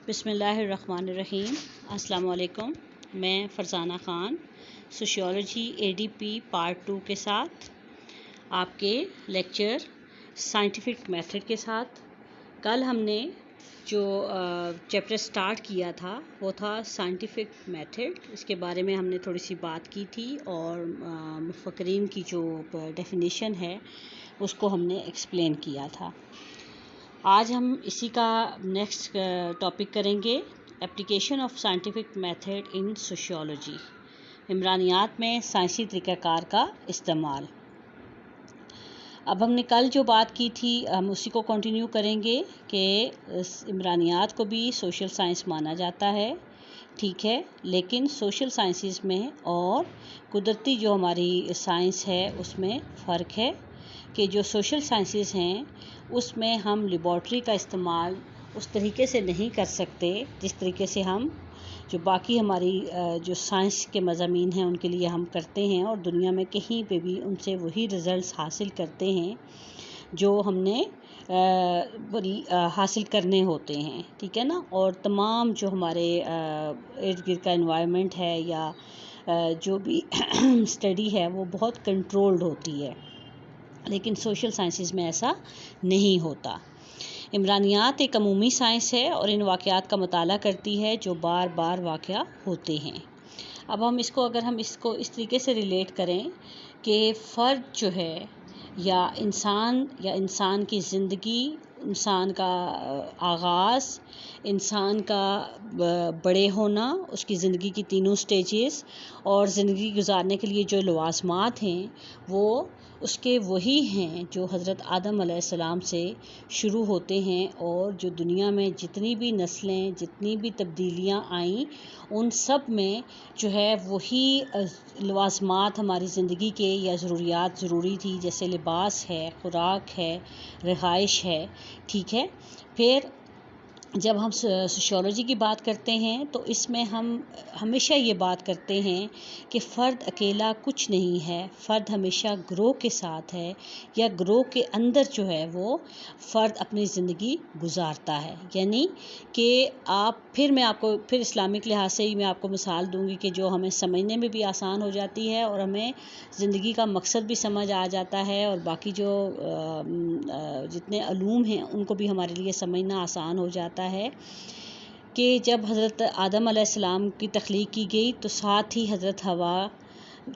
بسم اللہ الرحمن الرحیم۔ السلام علیکم۔ میں Farzana Khan sociology ADP part 2 کے ساتھ آپ کے لیکچر سائنٹیفک میتھڈ کے ساتھ کل ہم نے جو چیپٹر سٹارٹ کیا تھا وہ تھا سائنٹیفک میتھڈ۔ اس کے بارے میں ہم نے تھوڑی سی بات کی تھی اور مفکرین کی جو ڈیفینیشن ہے اس کو ہم نے ایکسپلین کیا تھا۔ آج ہم اسی کا نیکسٹ ٹاپک کریں گے، application of scientific method in sociology, عمرانیات میں سائنسی طریقہ کار کا استعمال۔ اب ہم نے کل جو بات کی تھی ہم اسی کو کنٹینیو کریں گے کہ عمرانیات کو بھی سوشل سائنس مانا جاتا ہے، ٹھیک ہے، لیکن سوشل سائنسز میں اور قدرتی جو ہماری سائنس ہے اس میں فرق ہے کہ جو سوشل سائنسز ہیں اس میں ہم لیبارٹری کا استعمال اس طریقے سے نہیں کر سکتے جس طریقے سے ہم جو باقی ہماری جو سائنس کے مضامین ہیں ان کے لیے ہم کرتے ہیں، اور دنیا میں کہیں پہ بھی ان سے وہی رزلٹس حاصل کرتے ہیں جو ہم نے حاصل کرنے ہوتے ہیں، ٹھیک ہے نا۔ اور تمام جو ہمارے ارد گرد کا انوائرمنٹ ہے یا جو بھی اسٹڈی ہے وہ بہت کنٹرولڈ ہوتی ہے، لیکن سوشل سائنسز میں ایسا نہیں ہوتا۔ عمرانیات ایک عمومی سائنس ہے اور ان واقعات کا مطالعہ کرتی ہے جو بار بار واقع ہوتے ہیں۔ اب ہم اس کو اس طریقے سے ریلیٹ کریں کہ فرد جو ہے یا انسان کی زندگی، انسان کا آغاز، انسان کا بڑے ہونا، اس کی زندگی کی تینوں سٹیجز اور زندگی گزارنے کے لیے جو لوازمات ہیں وہ اس کے وہی ہیں جو حضرت آدم علیہ السلام سے شروع ہوتے ہیں، اور جو دنیا میں جتنی بھی نسلیں، جتنی بھی تبدیلیاں آئیں ان سب میں جو ہے وہی لوازمات ہماری زندگی کے یا ضروریات ضروری تھی، جیسے لباس ہے، خوراک ہے، رہائش ہے، ٹھیک ہے۔ پھر جب ہم سوشیولوجی کی بات کرتے ہیں تو اس میں ہم ہمیشہ یہ بات کرتے ہیں کہ فرد اکیلا کچھ نہیں ہے، فرد ہمیشہ گروہ کے ساتھ ہے یا گروہ کے اندر جو ہے وہ فرد اپنی زندگی گزارتا ہے، یعنی کہ پھر اسلامک لحاظ سے ہی میں آپ کو مثال دوں گی کہ جو ہمیں سمجھنے میں بھی آسان ہو جاتی ہے اور ہمیں زندگی کا مقصد بھی سمجھ آ جاتا ہے، اور باقی جو جتنے علوم ہیں ان کو بھی ہمارے لیے سمجھنا آسان ہو جاتا ہے کہ جب حضرت آدم علیہ السلام کی تخلیق کی گئی تو ساتھ ہی حضرت حوا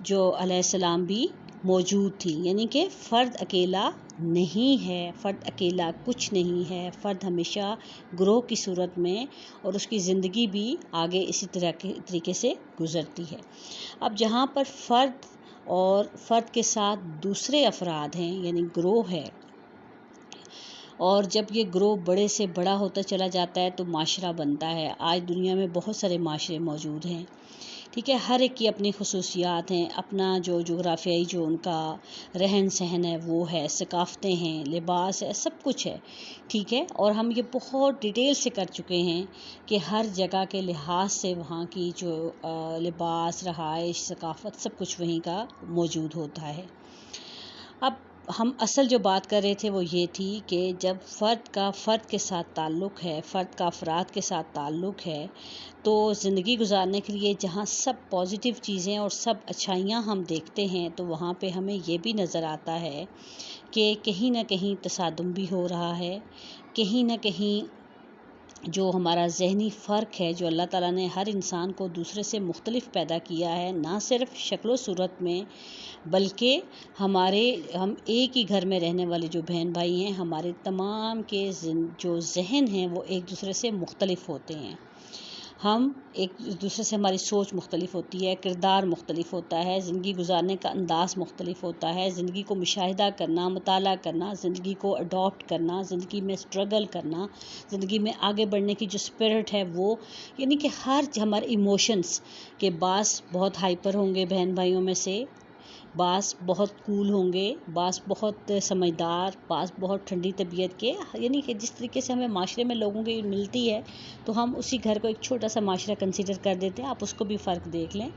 جو علیہ السلام بھی موجود تھی، یعنی کہ فرد اکیلا نہیں ہے، فرد اکیلا کچھ نہیں ہے، فرد ہمیشہ گروہ کی صورت میں اور اس کی زندگی بھی آگے اسی طریقے سے گزرتی ہے۔ اب جہاں پر فرد اور فرد کے ساتھ دوسرے افراد ہیں یعنی گروہ ہے، اور جب یہ گروہ بڑے سے بڑا ہوتا چلا جاتا ہے تو معاشرہ بنتا ہے۔ آج دنیا میں بہت سارے معاشرے موجود ہیں، ٹھیک ہے، ہر ایک کی اپنی خصوصیات ہیں، اپنا جو جغرافیائی جو ان کا رہن سہن ہے وہ ہے، ثقافتیں ہیں، لباس ہے، سب کچھ ہے، ٹھیک ہے۔ اور ہم یہ بہت ڈیٹیل سے کر چکے ہیں کہ ہر جگہ کے لحاظ سے وہاں کی جو لباس، رہائش، ثقافت سب کچھ وہیں کا موجود ہوتا ہے۔ اب ہم اصل جو بات کر رہے تھے وہ یہ تھی کہ جب فرد کے ساتھ تعلق ہے، فرد کا افراد کے ساتھ تعلق ہے، تو زندگی گزارنے کے لیے جہاں سب پازیٹیو چیزیں اور سب اچھائیاں ہم دیکھتے ہیں تو وہاں پہ ہمیں یہ بھی نظر آتا ہے کہ کہیں نہ کہیں تصادم بھی ہو رہا ہے، کہیں نہ کہیں جو ہمارا ذہنی فرق ہے، جو اللہ تعالیٰ نے ہر انسان کو دوسرے سے مختلف پیدا کیا ہے، نہ صرف شکل و صورت میں بلکہ ہم ایک ہی گھر میں رہنے والے جو بہن بھائی ہیں، ہمارے تمام کے جو ذہن ہیں وہ ایک دوسرے سے مختلف ہوتے ہیں، ہم ایک دوسرے سے ہماری سوچ مختلف ہوتی ہے، کردار مختلف ہوتا ہے، زندگی گزارنے کا انداز مختلف ہوتا ہے، زندگی کو مشاہدہ کرنا، مطالعہ کرنا، زندگی کو اڈاپٹ کرنا، زندگی میں سٹرگل کرنا، زندگی میں آگے بڑھنے کی جو اسپرٹ ہے وہ، یعنی کہ ہمارے ایموشنز کے بعض بہت ہائپر ہوں گے بہن بھائیوں میں سے، بعض بہت کول ہوں گے، بعض بہت سمجھدار، بعض بہت ٹھنڈی طبیعت کے، یعنی کہ جس طریقے سے ہمیں معاشرے میں لوگوں کی ملتی ہے تو ہم اسی گھر کو ایک چھوٹا سا معاشرہ کنسیڈر کر دیتے ہیں، آپ اس کو بھی فرق دیکھ لیں۔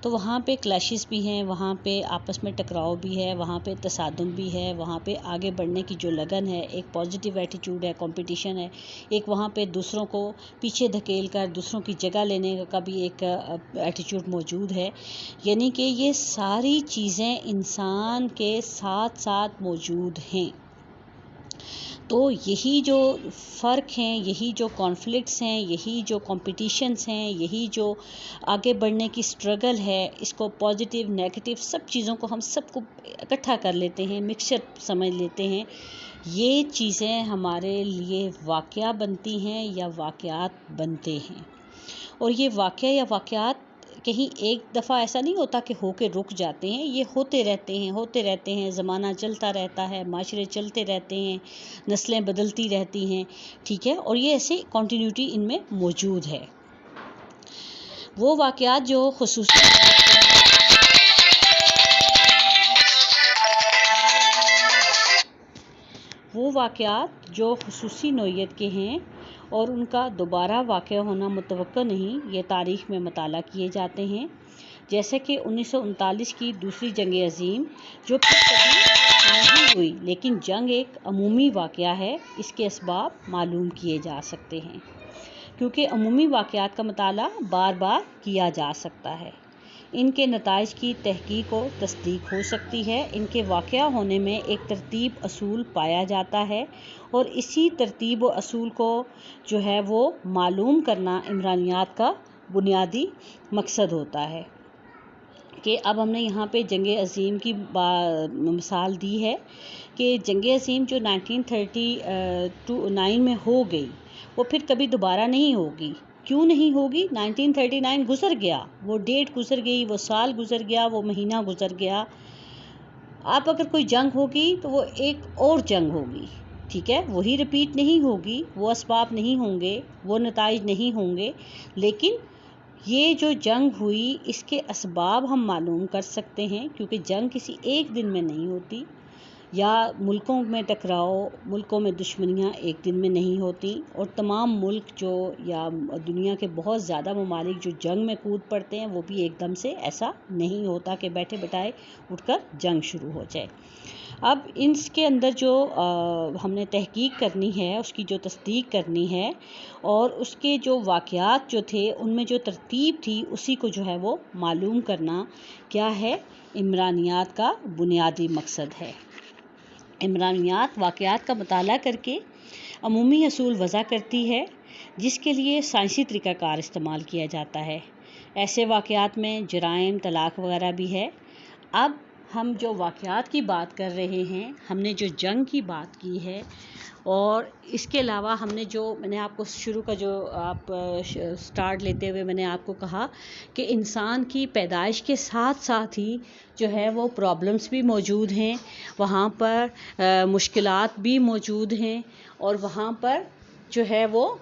تو وہاں پہ کلیشز بھی ہیں، وہاں پہ آپس میں ٹکراؤ بھی ہے، وہاں پہ تصادم بھی ہے، وہاں پہ آگے بڑھنے کی جو لگن ہے، ایک پازیٹیو ایٹیٹیوڈ ہے، کمپٹیشن ہے، ایک وہاں پہ دوسروں کو پیچھے دھکیل کر دوسروں کی جگہ لینے کا بھی ایک ایٹیٹیوڈ موجود ہے. یعنی کہ یہ ساری چیزیں انسان کے ساتھ ساتھ موجود ہیں. تو یہی جو فرق ہیں، یہی جو کانفلکٹس ہیں، یہی جو کمپٹیشنز ہیں، یہی جو آگے بڑھنے کی سٹرگل ہے، اس کو پازیٹیو نیگیٹو سب چیزوں کو ہم سب کو اکٹھا کر لیتے ہیں، مکسچر سمجھ لیتے ہیں. یہ چیزیں ہمارے لیے واقعہ بنتی ہیں یا واقعات بنتے ہیں. اور یہ واقعہ یا واقعات کہیں ایک دفعہ ایسا نہیں ہوتا کہ ہو کے رک جاتے ہیں، یہ ہوتے رہتے ہیں. زمانہ چلتا رہتا ہے، معاشرے چلتے رہتے ہیں، نسلیں بدلتی رہتی ہیں، ٹھیک ہے. اور یہ ایسے کنٹینیوٹی ان میں موجود ہے. وہ واقعات جو خصوصی نوعیت کے ہیں اور ان کا دوبارہ واقع ہونا متوقع نہیں، یہ تاریخ میں مطالعہ کیے جاتے ہیں. جیسے کہ 1939 کی دوسری جنگ عظیم جو پھر کبھی نہیں ہوئی، لیکن جنگ ایک عمومی واقعہ ہے، اس کے اسباب معلوم کیے جا سکتے ہیں کیونکہ عمومی واقعات کا مطالعہ بار بار کیا جا سکتا ہے. ان کے نتائج کی تحقیق و تصدیق ہو سکتی ہے. ان کے واقع ہونے میں ایک ترتیب اصول پایا جاتا ہے اور اسی ترتیب و اصول کو جو ہے وہ معلوم کرنا عمرانیات کا بنیادی مقصد ہوتا ہے. کہ اب ہم نے یہاں پہ جنگ عظیم کی مثال دی ہے کہ جنگ عظیم جو 1939 میں ہو گئی وہ پھر کبھی دوبارہ نہیں ہوگی. کیوں نہیں ہوگی؟ 1939 گزر گیا، وہ ڈیٹ گزر گئی، وہ سال گزر گیا، وہ مہینہ گزر گیا. اب اگر کوئی جنگ ہوگی تو وہ ایک اور جنگ ہوگی، ٹھیک ہے، وہی رپیٹ نہیں ہوگی، وہ اسباب نہیں ہوں گے، وہ نتائج نہیں ہوں گے. لیکن یہ جو جنگ ہوئی اس کے اسباب ہم معلوم کر سکتے ہیں کیونکہ جنگ کسی ایک دن میں نہیں ہوتی، یا ملکوں میں ٹکراؤ، ملکوں میں دشمنیاں ایک دن میں نہیں ہوتی. اور تمام ملک جو یا دنیا کے بہت زیادہ ممالک جو جنگ میں کود پڑتے ہیں وہ بھی ایک دم سے ایسا نہیں ہوتا کہ بیٹھے بٹھائے اٹھ کر جنگ شروع ہو جائے. اب اس کے اندر جو ہم نے تحقیق کرنی ہے، اس کی جو تصدیق کرنی ہے اور اس کے جو واقعات جو تھے ان میں جو ترتیب تھی اسی کو جو ہے وہ معلوم کرنا کیا ہے؟ عمرانیات کا بنیادی مقصد ہے. عمرانیات واقعات کا مطالعہ کر کے عمومی اصول وضع کرتی ہے جس کے لیے سائنسی طریقہ کار استعمال کیا جاتا ہے. ایسے واقعات میں جرائم، طلاق وغیرہ بھی ہے. اب ہم جو واقعات کی بات کر رہے ہیں، ہم نے جو جنگ کی بات کی ہے اور اس کے علاوہ ہم نے جو میں نے آپ کو شروع کا جو آپ سٹارٹ لیتے ہوئے میں نے آپ کو کہا کہ انسان کی پیدائش کے ساتھ ساتھ ہی جو ہے وہ پرابلمس بھی موجود ہیں، وہاں پر مشکلات بھی موجود ہیں اور وہاں پر جو ہے وہ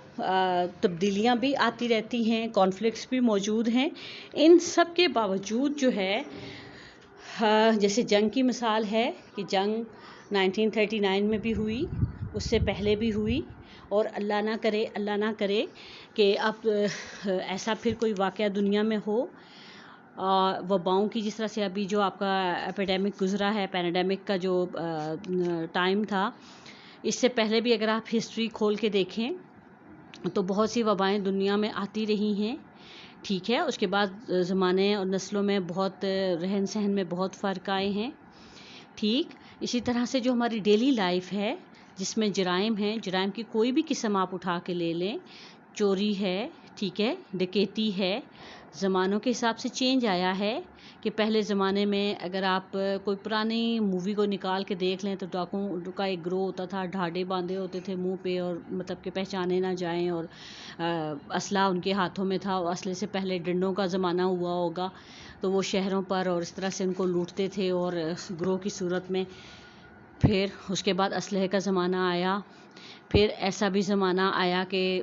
تبدیلیاں بھی آتی رہتی ہیں، کانفلکٹس بھی موجود ہیں. ان سب کے باوجود جو ہے جیسے جنگ کی مثال ہے کہ جنگ 1939 میں بھی ہوئی، اس سے پہلے بھی ہوئی اور اللہ نہ کرے کہ اب ایسا پھر کوئی واقعہ دنیا میں ہو. وباؤں کی جس طرح سے ابھی جو آپ کا ایپیڈیمک گزرا ہے، پینڈیمک کا جو ٹائم تھا، اس سے پہلے بھی اگر آپ ہسٹری کھول کے دیکھیں تو بہت سی وبائیں دنیا میں آتی رہی ہیں، ٹھیک ہے. اس کے بعد زمانے اور نسلوں میں بہت رہن سہن میں بہت فرق آئے ہیں، ٹھیک. اسی طرح سے جو ہماری ڈیلی لائف ہے جس میں جرائم ہیں، جرائم کی کوئی بھی قسم آپ اٹھا کے لے لیں، چوری ہے، ٹھیک ہے، ڈکیتی ہے، زمانوں کے حساب سے چینج آیا ہے. کہ پہلے زمانے میں اگر آپ کوئی پرانی مووی کو نکال کے دیکھ لیں تو ڈاکوؤں کا ایک گروہ ہوتا تھا، ڈھاڈے باندھے ہوتے تھے منہ پہ اور مطلب کہ پہچانے نہ جائیں، اور اسلحہ ان کے ہاتھوں میں تھا. اسلحے سے پہلے ڈنڈوں کا زمانہ ہوا ہوگا تو وہ شہروں پر اور اس طرح سے ان کو لوٹتے تھے اور گروہ کی صورت میں. پھر اس کے بعد اسلحے کا زمانہ آیا، پھر ایسا بھی زمانہ آیا کہ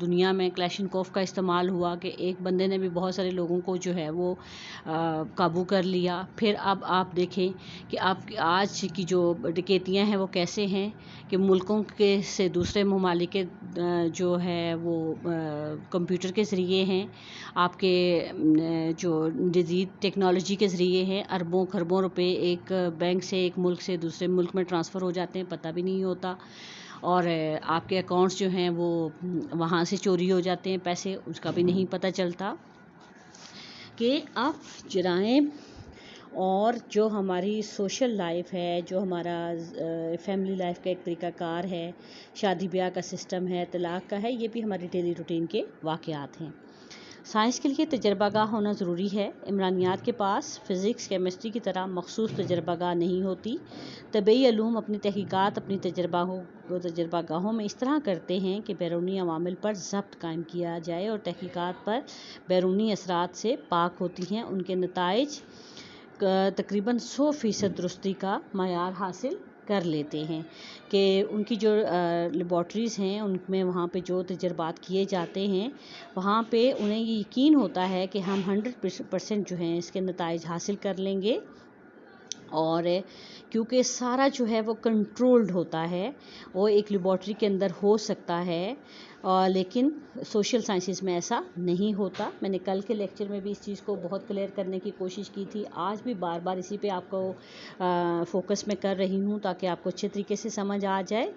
دنیا میں کلیشنکوف کا استعمال ہوا کہ ایک بندے نے بھی بہت سارے لوگوں کو جو ہے وہ قابو کر لیا. پھر اب آپ دیکھیں کہ آج کی جو ڈکیتیاں ہیں وہ کیسے ہیں کہ ملکوں کے سے دوسرے ممالک کے جو ہے وہ کمپیوٹر کے ذریعے ہیں، آپ کے جو جدید ٹیکنالوجی کے ذریعے ہیں. اربوں خربوں روپے ایک بینک سے ایک ملک سے دوسرے ملک میں ٹرانسفر ہو جاتے ہیں، پتہ بھی نہیں ہوتا. اور آپ کے اکاؤنٹس جو ہیں وہ وہاں سے چوری ہو جاتے ہیں پیسے، اس کا بھی نہیں پتہ چلتا. کہ اب جرائم اور جو ہماری سوشل لائف ہے، جو ہمارا فیملی لائف کا ایک طریقہ کار ہے، شادی بیاہ کا سسٹم ہے، طلاق کا ہے، یہ بھی ہماری ڈیلی روٹین کے واقعات ہیں. سائنس کے لیے تجربہ گاہ ہونا ضروری ہے. عمرانیات کے پاس فزکس کیمسٹری کی طرح مخصوص تجربہ گاہ نہیں ہوتی. طبعی علوم اپنی تحقیقات اپنی تجربہ گاہوں میں اس طرح کرتے ہیں کہ بیرونی عوامل پر ضبط قائم کیا جائے اور تحقیقات پر بیرونی اثرات سے پاک ہوتی ہیں. ان کے نتائج تقریباً 100% درستی کا معیار حاصل کر لیتے ہیں کہ ان کی جو لیبارٹریز ہیں ان میں وہاں پہ جو تجربات کیے جاتے ہیں وہاں پہ انہیں یہ یقین ہوتا ہے کہ ہم 100% جو ہیں اس کے نتائج حاصل کر لیں گے. اور کیونکہ سارا جو ہے وہ کنٹرولڈ ہوتا ہے، وہ ایک لیبارٹری کے اندر ہو سکتا ہے، لیکن سوشل سائنسز میں ایسا نہیں ہوتا. میں نے کل کے لیکچر میں بھی اس چیز کو بہت کلیئر کرنے کی کوشش کی تھی. آج بھی بار بار اسی پہ آپ کو فوکس میں کر رہی ہوں تاکہ آپ کو اچھے طریقے سے سمجھ آ جائے.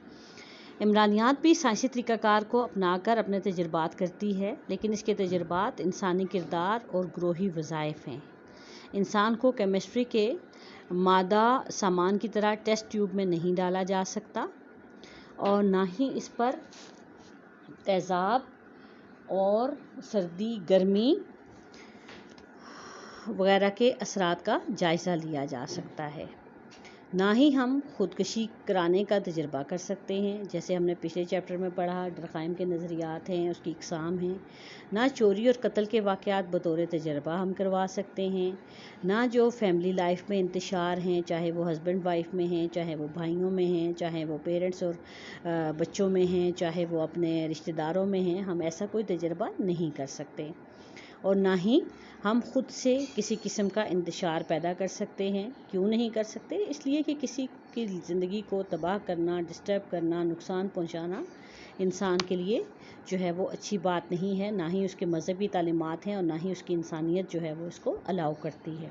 عمرانیات بھی سائنسی طریقہ کار کو اپنا کر اپنے تجربات کرتی ہے، لیکن اس کے تجربات انسانی کردار اور گروہی وظائف ہیں. انسان کو کیمسٹری کے مادہ سامان کی طرح ٹیسٹ ٹیوب میں نہیں ڈالا جا سکتا، اور نہ ہی اس پر تیزاب اور سردی گرمی وغیرہ کے اثرات کا جائزہ لیا جا سکتا ہے. نہ ہی ہم خودکشی کرانے کا تجربہ کر سکتے ہیں، جیسے ہم نے پچھلے چیپٹر میں پڑھا. ڈرخائم کے نظریات ہیں، اس کی اقسام ہیں. نہ چوری اور قتل کے واقعات بطور تجربہ ہم کروا سکتے ہیں. نہ جو فیملی لائف میں انتشار ہیں، چاہے وہ ہسبینڈ وائف میں ہیں، چاہے وہ بھائیوں میں ہیں، چاہے وہ پیرنٹس اور بچوں میں ہیں، چاہے وہ اپنے رشتہ داروں میں ہیں، ہم ایسا کوئی تجربہ نہیں کر سکتے. اور نہ ہی ہم خود سے کسی قسم کا انتشار پیدا کر سکتے ہیں. کیوں نہیں کر سکتے؟ اس لیے کہ کسی کی زندگی کو تباہ کرنا، ڈسٹرب کرنا، نقصان پہنچانا انسان کے لیے جو ہے وہ اچھی بات نہیں ہے. نہ ہی اس کے مذہبی تعلیمات ہیں اور نہ ہی اس کی انسانیت جو ہے وہ اس کو الاؤ کرتی ہے.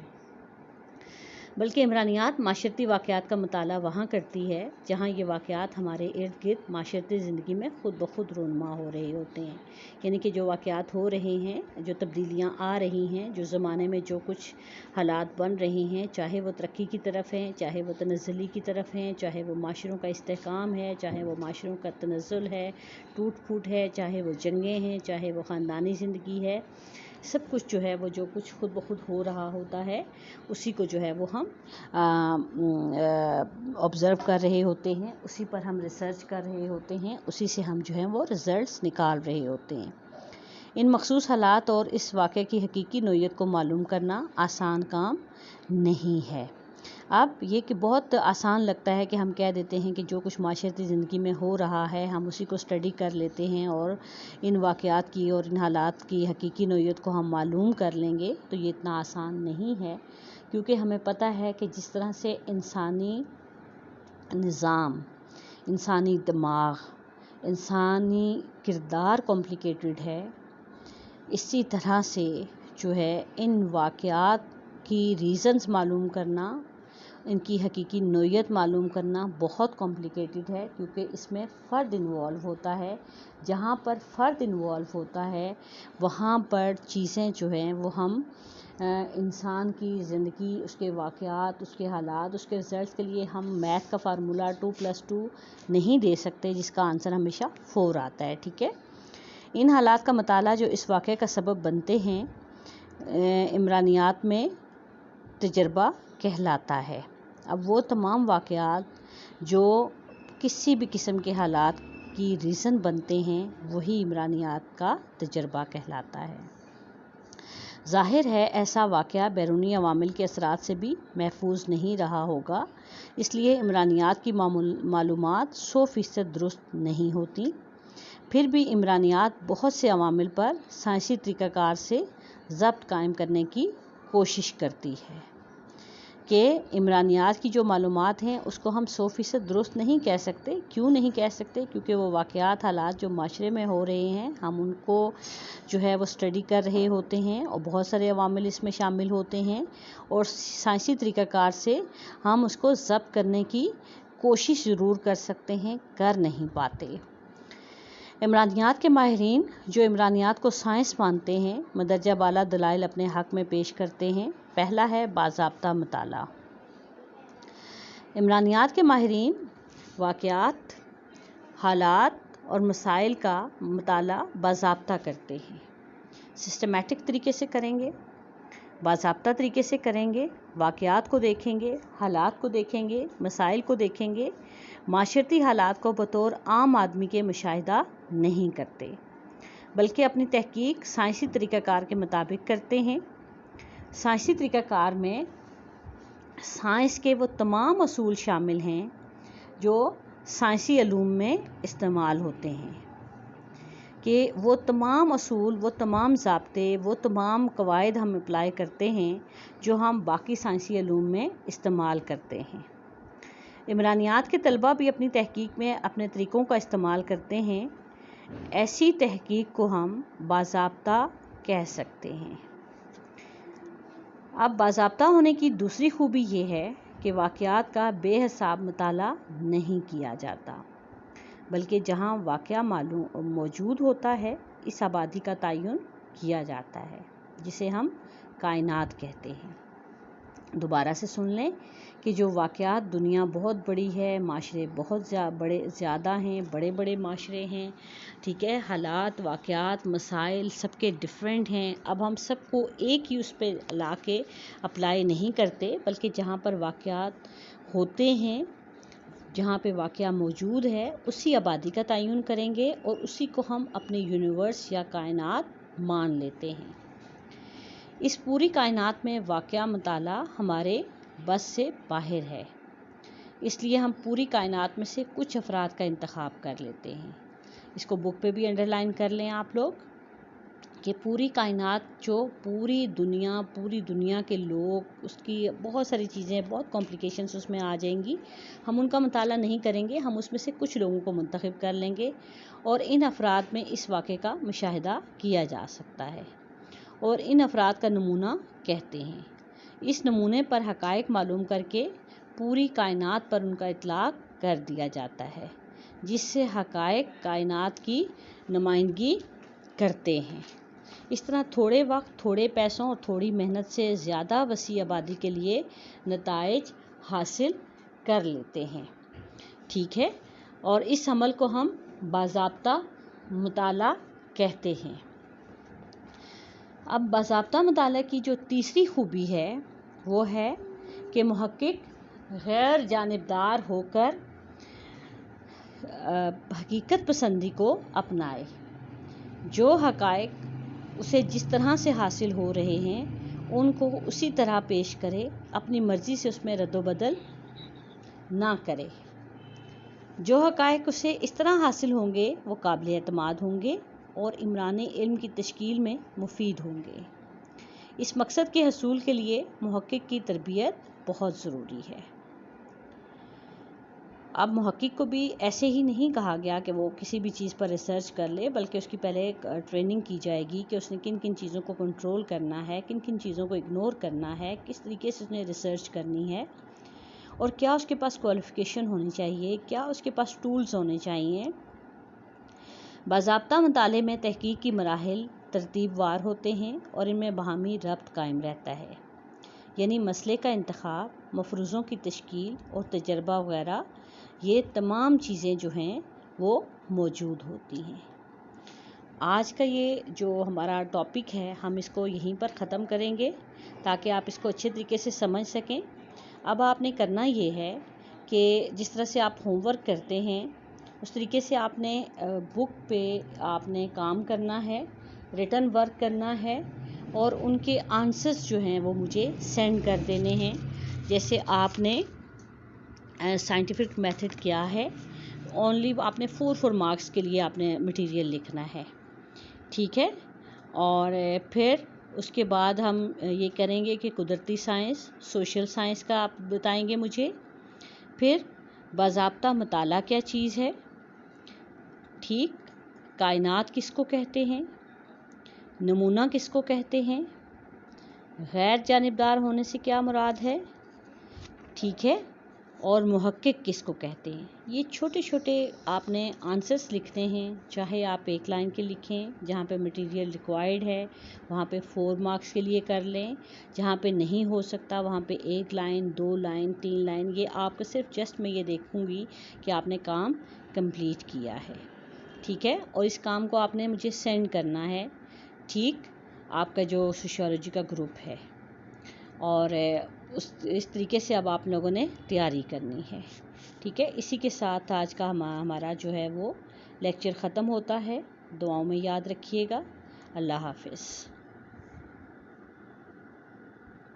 بلکہ عمرانیات معاشرتی واقعات کا مطالعہ وہاں کرتی ہے جہاں یہ واقعات ہمارے ارد گرد معاشرتی زندگی میں خود بخود رونما ہو رہے ہوتے ہیں. یعنی کہ جو واقعات ہو رہے ہیں، جو تبدیلیاں آ رہی ہیں، جو زمانے میں جو کچھ حالات بن رہے ہیں، چاہے وہ ترقی کی طرف ہیں، چاہے وہ تنزلی کی طرف ہیں، چاہے وہ معاشروں کا استحکام ہے، چاہے وہ معاشروں کا تنزل ہے، ٹوٹ پھوٹ ہے، چاہے وہ جنگیں ہیں، چاہے وہ خاندانی زندگی ہے، سب کچھ جو ہے وہ جو کچھ خود بخود ہو رہا ہوتا ہے اسی کو جو ہے وہ ہم آبزرو کر رہے ہوتے ہیں، اسی پر ہم ریسرچ کر رہے ہوتے ہیں، اسی سے ہم جو ہیں وہ رزلٹس نکال رہے ہوتے ہیں. ان مخصوص حالات اور اس واقعے کی حقیقی نوعیت کو معلوم کرنا آسان کام نہیں ہے. اب یہ کہ بہت آسان لگتا ہے کہ ہم کہہ دیتے ہیں کہ جو کچھ معاشرتی زندگی میں ہو رہا ہے ہم اسی کو اسٹڈی کر لیتے ہیں اور ان واقعات کی اور ان حالات کی حقیقی نوعیت کو ہم معلوم کر لیں گے. تو یہ اتنا آسان نہیں ہے، کیونکہ ہمیں پتہ ہے کہ جس طرح سے انسانی نظام، انسانی دماغ، انسانی کردار کمپلیکیٹڈ ہے، اسی طرح سے جو ہے ان واقعات کی ریزنز معلوم کرنا، ان کی حقیقی نوعیت معلوم کرنا بہت کمپلیکیٹڈ ہے. کیونکہ اس میں فرد انوالو ہوتا ہے. جہاں پر فرد انوالو ہوتا ہے وہاں پر چیزیں جو ہیں وہ ہم انسان کی زندگی، اس کے واقعات، اس کے حالات، اس کے رزلٹس کے لیے ہم میتھ کا فارمولا 2+2 نہیں دے سکتے جس کا آنسر ہمیشہ 4 آتا ہے. ٹھیک ہے. ان حالات کا مطالعہ جو اس واقعے کا سبب بنتے ہیں عمرانیات میں تجربہ کہلاتا ہے. اب وہ تمام واقعات جو کسی بھی قسم کے حالات کی ریزن بنتے ہیں وہی عمرانیات کا تجربہ کہلاتا ہے. ظاہر ہے ایسا واقعہ بیرونی عوامل کے اثرات سے بھی محفوظ نہیں رہا ہوگا، اس لیے عمرانیات کی معلومات 100% درست نہیں ہوتی. پھر بھی عمرانیات بہت سے عوامل پر سائنسی طریقہ کار سے ضبط قائم کرنے کی کوشش کرتی ہے کہ عمرانیات کی جو معلومات ہیں اس کو ہم 100% درست نہیں کہہ سکتے. کیوں نہیں کہہ سکتے؟ کیونکہ وہ واقعات، حالات جو معاشرے میں ہو رہے ہیں، ہم ان کو جو ہے وہ اسٹڈی کر رہے ہوتے ہیں اور بہت سارے عوامل اس میں شامل ہوتے ہیں، اور سائنسی طریقہ کار سے ہم اس کو ضبط کرنے کی کوشش ضرور کر سکتے ہیں، کر نہیں پاتے. عمرانیات کے ماہرین جو عمرانیات کو سائنس مانتے ہیں، مندرجہ بالا دلائل اپنے حق میں پیش کرتے ہیں. پہلا ہے باضابطہ مطالعہ. عمرانیات کے ماہرین واقعات، حالات اور مسائل کا مطالعہ باضابطہ کرتے ہیں. سسٹمیٹک طریقے سے کریں گے، باضابطہ طریقے سے کریں گے، واقعات کو دیکھیں گے، حالات کو دیکھیں گے، مسائل کو دیکھیں گے. معاشرتی حالات کو بطور عام آدمی کے مشاہدہ نہیں کرتے، بلکہ اپنی تحقیق سائنسی طریقہ کار کے مطابق کرتے ہیں. سائنسی طریقہ کار میں سائنس کے وہ تمام اصول شامل ہیں جو سائنسی علوم میں استعمال ہوتے ہیں، کہ وہ تمام اصول، وہ تمام ضابطے، وہ تمام قواعد ہم اپلائی کرتے ہیں جو ہم باقی سائنسی علوم میں استعمال کرتے ہیں. عمرانیات کے طلبہ بھی اپنی تحقیق میں اپنے طریقوں کا استعمال کرتے ہیں. ایسی تحقیق کو ہم باضابطہ کہہ سکتے ہیں. اب باضابطہ ہونے کی دوسری خوبی یہ ہے کہ واقعات کا بے حساب مطالعہ نہیں کیا جاتا، بلکہ جہاں واقعہ موجود ہوتا ہے اس آبادی کا تعین کیا جاتا ہے، جسے ہم کائنات کہتے ہیں. دوبارہ سے سن لیں کہ جو واقعات، دنیا بہت بڑی ہے، معاشرے بہت زیادہ ہیں، بڑے بڑے معاشرے ہیں، ٹھیک ہے، حالات، واقعات، مسائل سب کے ڈیفرنٹ ہیں. اب ہم سب کو ایک ہی اس پہ لا کے اپلائی نہیں کرتے، بلکہ جہاں پر واقعات ہوتے ہیں، جہاں پہ واقعہ موجود ہے، اسی آبادی کا تعین کریں گے اور اسی کو ہم اپنے یونیورس یا کائنات مان لیتے ہیں. اس پوری کائنات میں واقعہ مطالعہ ہمارے بس سے باہر ہے، اس لیے ہم پوری کائنات میں سے کچھ افراد کا انتخاب کر لیتے ہیں. اس کو بک پہ بھی انڈرلائن کر لیں آپ لوگ کہ پوری کائنات، جو پوری دنیا کے لوگ، اس کی بہت ساری چیزیں، بہت کمپلیکیشنز اس میں آ جائیں گی، ہم ان کا مطالعہ نہیں کریں گے. ہم اس میں سے کچھ لوگوں کو منتخب کر لیں گے اور ان افراد میں اس واقعے کا مشاہدہ کیا جا سکتا ہے، اور ان افراد کا نمونہ کہتے ہیں. اس نمونے پر حقائق معلوم کر کے پوری کائنات پر ان کا اطلاق کر دیا جاتا ہے، جس سے حقائق کائنات کی نمائندگی کرتے ہیں. اس طرح تھوڑے وقت، تھوڑے پیسوں اور تھوڑی محنت سے زیادہ وسیع آبادی کے لیے نتائج حاصل کر لیتے ہیں. ٹھیک ہے، اور اس عمل کو ہم باضابطہ مطالعہ کہتے ہیں. اب باضابطہ مطالعہ کی جو تیسری خوبی ہے وہ ہے کہ محقق غیر جانبدار ہو کر حقیقت پسندی کو اپنائے. جو حقائق اسے جس طرح سے حاصل ہو رہے ہیں ان کو اسی طرح پیش کرے، اپنی مرضی سے اس میں رد و بدل نہ کرے. جو حقائق اسے اس طرح حاصل ہوں گے وہ قابل اعتماد ہوں گے اور عمران علم کی تشکیل میں مفید ہوں گے. اس مقصد کے حصول کے لیے محقق کی تربیت بہت ضروری ہے. اب محقق کو بھی ایسے ہی نہیں کہا گیا کہ وہ کسی بھی چیز پر ریسرچ کر لے، بلکہ اس کی پہلے ایک ٹریننگ کی جائے گی کہ اس نے کن کن چیزوں کو کنٹرول کرنا ہے، کن کن چیزوں کو اگنور کرنا ہے، کس طریقے سے اس نے ریسرچ کرنی ہے، اور کیا اس کے پاس کوالیفیکیشن ہونی چاہیے، کیا اس کے پاس ٹولز ہونے چاہیے. باضابطہ مطالعے میں تحقیق کی مراحل ترتیب وار ہوتے ہیں اور ان میں باہمی ربط قائم رہتا ہے، یعنی مسئلے کا انتخاب، مفروضوں کی تشکیل اور تجربہ وغیرہ، یہ تمام چیزیں جو ہیں وہ موجود ہوتی ہیں. آج کا یہ جو ہمارا ٹاپک ہے ہم اس کو یہیں پر ختم کریں گے تاکہ آپ اس کو اچھے طریقے سے سمجھ سکیں. اب آپ نے کرنا یہ ہے کہ جس طرح سے آپ ہوم ورک کرتے ہیں اس طریقے سے آپ نے بک پہ آپ نے کام کرنا ہے، ریٹن ورک کرنا ہے، اور ان کے آنسرز جو ہیں وہ مجھے سینڈ کر دینے ہیں. جیسے آپ نے سائنٹیفک میتھڈ کیا ہے، اونلی آپ نے 4 مارکس کے لیے آپ نے مٹیریل لکھنا ہے، ٹھیک ہے۔ اور پھر اس کے بعد ہم یہ کریں گے کہ قدرتی سائنس، سوشل سائنس کا آپ بتائیں گے مجھے، پھر باضابطہ مطالعہ کیا چیز ہے، ٹھیک، کائنات کس کو کہتے ہیں، نمونہ کس کو کہتے ہیں، غیر جانبدار ہونے سے کیا مراد ہے، ٹھیک ہے، اور محقق کس کو کہتے ہیں۔ یہ چھوٹے چھوٹے آپ نے آنسرس لکھتے ہیں، چاہے آپ ایک لائن کے لکھیں، جہاں پہ مٹیریل ریکوائرڈ ہے وہاں پہ 4 مارکس کے لیے کر لیں، جہاں پہ نہیں ہو سکتا وہاں پہ 1 لائن، 2 لائن، 3 لائن، یہ آپ کا صرف جسٹ میں یہ دیکھوں گی کہ آپ نے کام کمپلیٹ کیا ہے، ٹھیک ہے۔ اور اس کام کو آپ نے مجھے سینڈ کرنا ہے، ٹھیک، آپ کا جو سوشیولوجی کا گروپ ہے، اور اس طریقے سے اب آپ لوگوں نے تیاری کرنی ہے، ٹھیک ہے۔ اسی کے ساتھ آج کا ہمارا جو ہے وہ لیکچر ختم ہوتا ہے، دعاؤں میں یاد رکھیے گا۔ اللہ حافظ۔